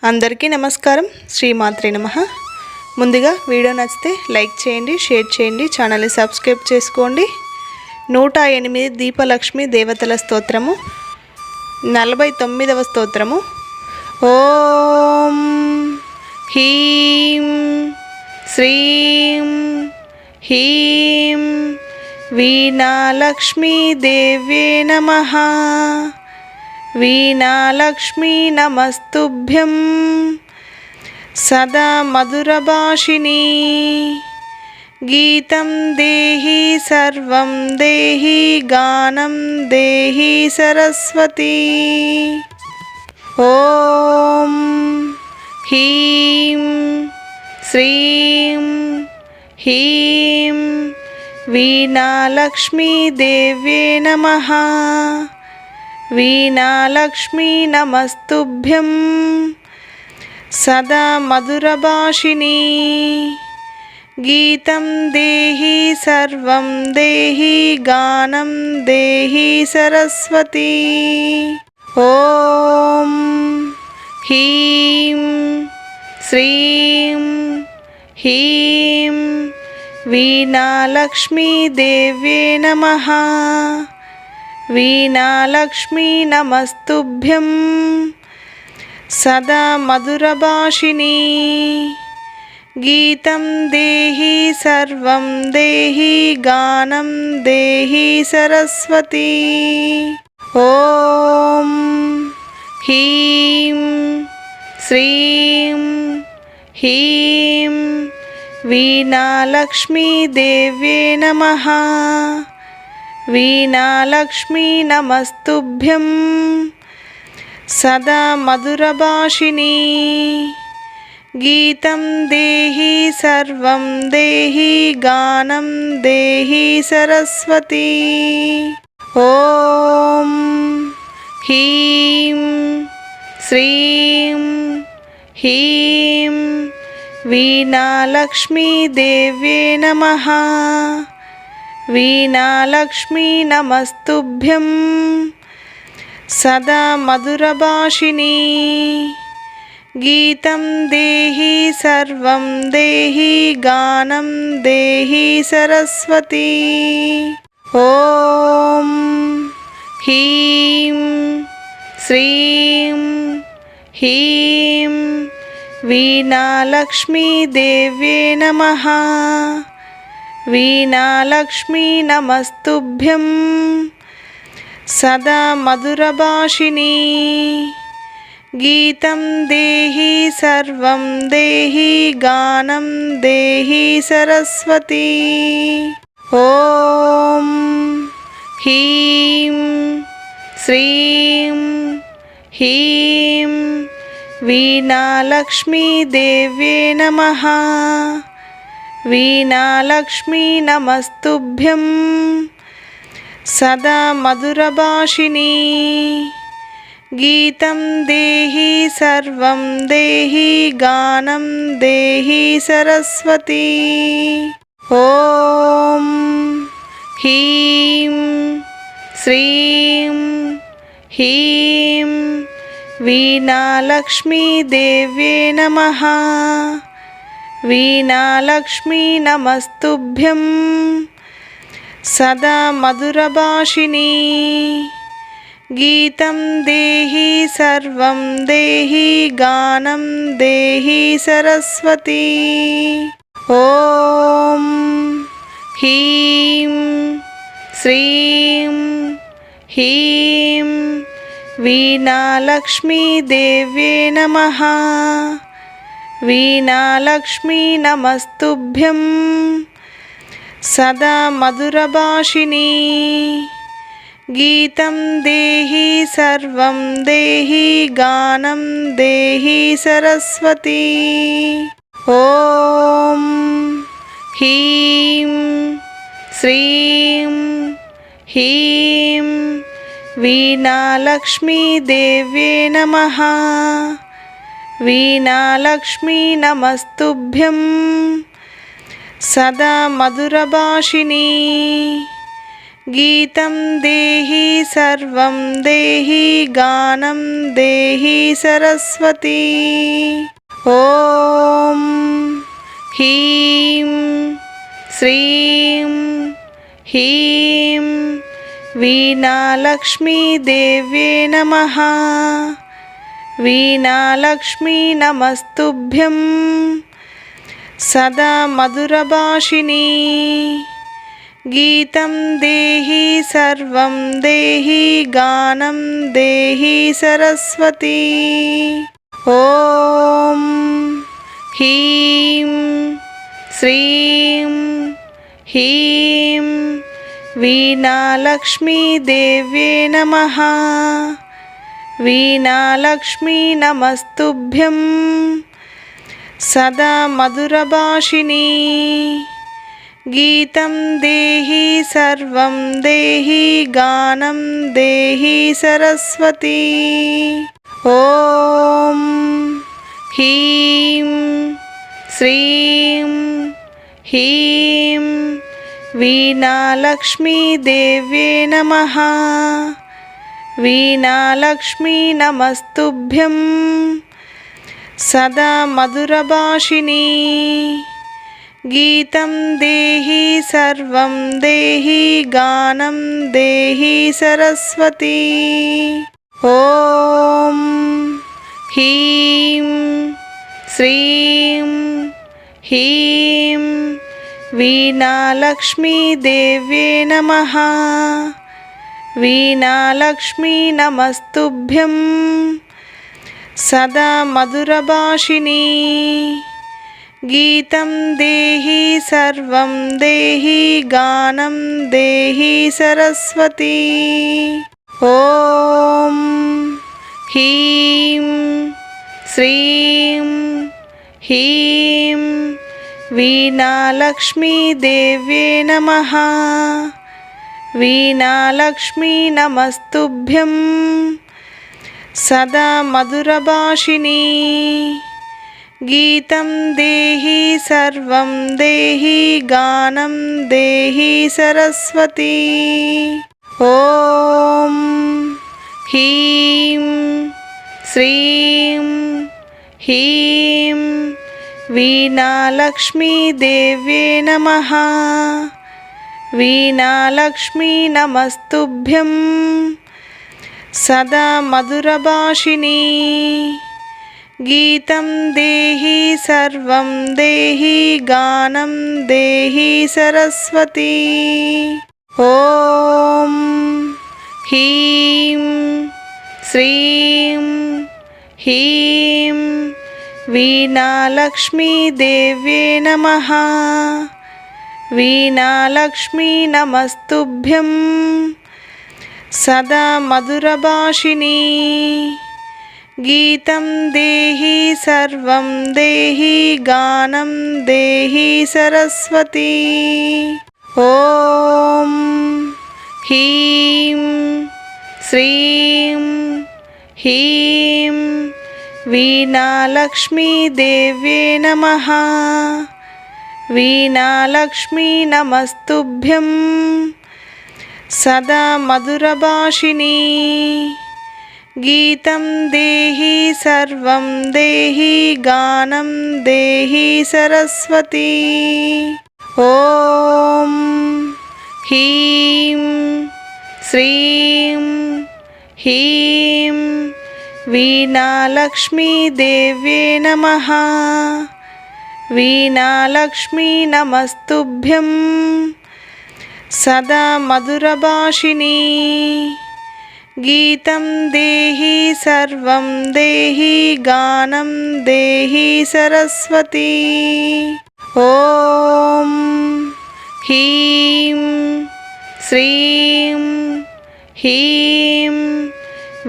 అందరికీ నమస్కారం. శ్రీమాత్రే నమః. ముందుగా వీడియో నచ్చితే లైక్ చేయండి, షేర్ చేయండి, ఛానల్ని సబ్స్క్రైబ్ చేసుకోండి. 108 దీపలక్ష్మి దేవతల స్తోత్రము 49వ స్తోత్రము. ఓం హ్రీం శ్రీం హ్రీం వీణాలక్ష్మీ దేవ్యే నమః. వీణాలక్ష్మీ నమస్తుభ్యం సదా మధురభాషిణీ. గీతం దేహి సర్వం దేహి గానం దేహి సరస్వతీ. ఓం హ్రీం శ్రీం హ్రీం వీణాలక్ష్మీ దేవ్యే నమః. వీణాలక్ష్మీ నమస్తుభ్యం సదా మధురభాషిణీ. గీతం దేహి సర్వం దేహి గానం దేహి సరస్వతీ. ఓం హ్రీం శ్రీం హ్రీం వీణాలక్ష్మీ దేవ్యే నమః. వీణాలక్ష్మీ నమస్తుభ్యం సదా మధురభాషిణీ. గీతం దేహి సర్వం దేహి గానం దేహి సరస్వతీ. ఓం హ్రీం శ్రీం హ్రీం వీణాలక్ష్మీ దేవ్యే నమః. వీణాలక్ష్మీ నమస్తుభ్యం సదా మధురభాషిణీ. గీతం దేహి సర్వం దేహి గానం దేహి సరస్వతీ. ఓం హ్రీం శ్రీం హ్రీం వీణాలక్ష్మీ దేవ్యే నమః. వీణాలక్ష్మీ నమస్తుభ్యం సదా మధురభాషిణీ. గీతం దేహి సర్వం దేహి గానం దేహి సరస్వతీ. ఓం హ్రీం శ్రీం హ్రీం వీణాలక్ష్మీ దేవ్యే నమః. వీణాలక్ష్మీ నమస్తుభ్యం సదా మధురభాషిణీ. గీతం దేహి సర్వం దేహి గానం దేహి సరస్వతీ. ఓం హ్రీం శ్రీం హ్రీం వీణాలక్ష్మీ దేవ్యే నమః. వీణాలక్ష్మీ నమస్తుభ్యం సదా మధురభాషిణీ. గీతం దేహి సర్వం దేహి గానం దేహి సరస్వతీ. ఓం హ్రీం శ్రీం హ్రీం వీణాలక్ష్మీ దేవ్యే నమః. వీణాలక్ష్మీ నమస్తుభ్యం సదా మధురభాషిణీ. గీతం దేహి సర్వం దేహి గానం దేహి సరస్వతీ. ఓం హ్రీం శ్రీం హ్రీం వీణాలక్ష్మీ దేవ్యే నమః. వీణాలక్ష్మీ నమస్తుభ్యం సదా మధురభాషిణీ. గీతం దేహి సర్వం దేహి గానం దేహి సరస్వతీ. ఓం హ్రీం శ్రీం హ్రీం వీణాలక్ష్మీ దేవ్యే నమః. వీణాలక్ష్మీ నమస్తుభ్యం సదా మధురభాషిణీ. गीतं देहि सर्वं देहि गानं देहि सरस्वती। ॐ ह्रीं श्रीं ह्रीं वीणालक्ष्मी देव्ये नमः। वीणालक्ष्मी नमस्तुभ्यं सदा मधुरभाषिणी। गीतं देहि सर्वं देहि गानं देहि सरस्वती। ॐ ह्रीं श्रीं ह्रीं वीणालक्ष्मी देव्ये नमः। वीणालक्ष्मी नमस्तुभ्यं सदा मधुरभाषिणी। गीतं देहि सर्वं देहि गानं देहि सरस्वती। ॐ ह्रीं श्रीं ह्रीं वीणालक्ष्मी देव्ये नमः। वीणालक्ष्मी नमस्तुभ्यं सदा मधुरभाषिणी। गीतं देहि सर्वं देहि गानं देहि सरस्वती। ॐ ह्रीं श्रीं ह्रीं वीणालक्ष्मी देव्ये नमः। वीणालक्ष्मी नमस्तुभ्यं सदा मधुरभाषिणी। गीतं देहि सर्वं देहि गानं देहि सरस्वती। ॐ ह्रीं श्रीं ह्रीं वीणालक्ष्मी देव्ये नमः। वीणालक्ष्मी नमस्तुभ्यं सदा मधुरभाषिणी। गीतं देहि सर्वं देहि गानं देहि सरस्वती। ॐ ह्रीं श्रीं ह्रीं वीणालक्ष्मी देव्ये नमः। वीणालक्ष्मी नमस्तुभ्यं सदा मधुरभाषिणी। गीतं देहि सर्वं देहि गानं देहि सरस्वती। ॐ ह्रीं श्रीं ह्रीं वीणालक्ष्मी देव्ये नमः। वीणालक्ष्मी नमस्तुभ्यं सदा मधुरभाषिणी। गीतं देहि सर्वं देहि गानं देहि सरस्वती। ॐ ह्रीं श्रीं ह्रीं वीणालक्ष्मी देव्ये नमः। वीणालक्ष्मी नमस्तुभ्यं सदा मधुरभाषिणी। गीतं देहि सर्वं देहि गानं देहि सरस्वती। ॐ ह्रीं श्रीं ह्रीं वीणालक्ष्मी देव्ये नमः। वीणालक्ष्मी नमस्तुभ्यं सदा मधुरभाषिणी। गीतं देहि सर्वं देहि गानं देहि सरस्वती। ॐ ह्रीं श्रीं ह्रीं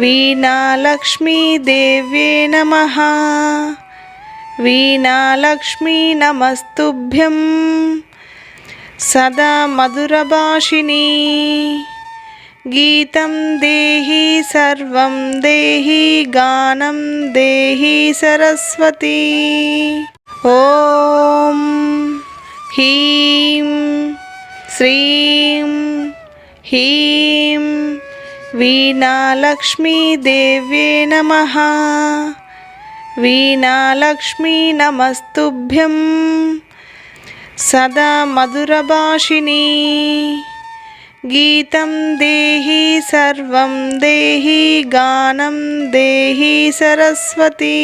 वीणालक्ष्मी देव्ये नमः। वीणालक्ष्मी नमस्तुभ्यं सदा मधुरभाषिणी। गीतं देहि सर्वं देहि गानं देहि सरस्वती। ॐ ह्रीं श्रीं ह्रीं वीणालक्ष्मीदेव्ये नमः। वीणालक्ष्मी नमस्तुभ्यं सदा मधुरभाषिणी। गीतं देहि सर्वं देहि गानं देहि सरस्वती।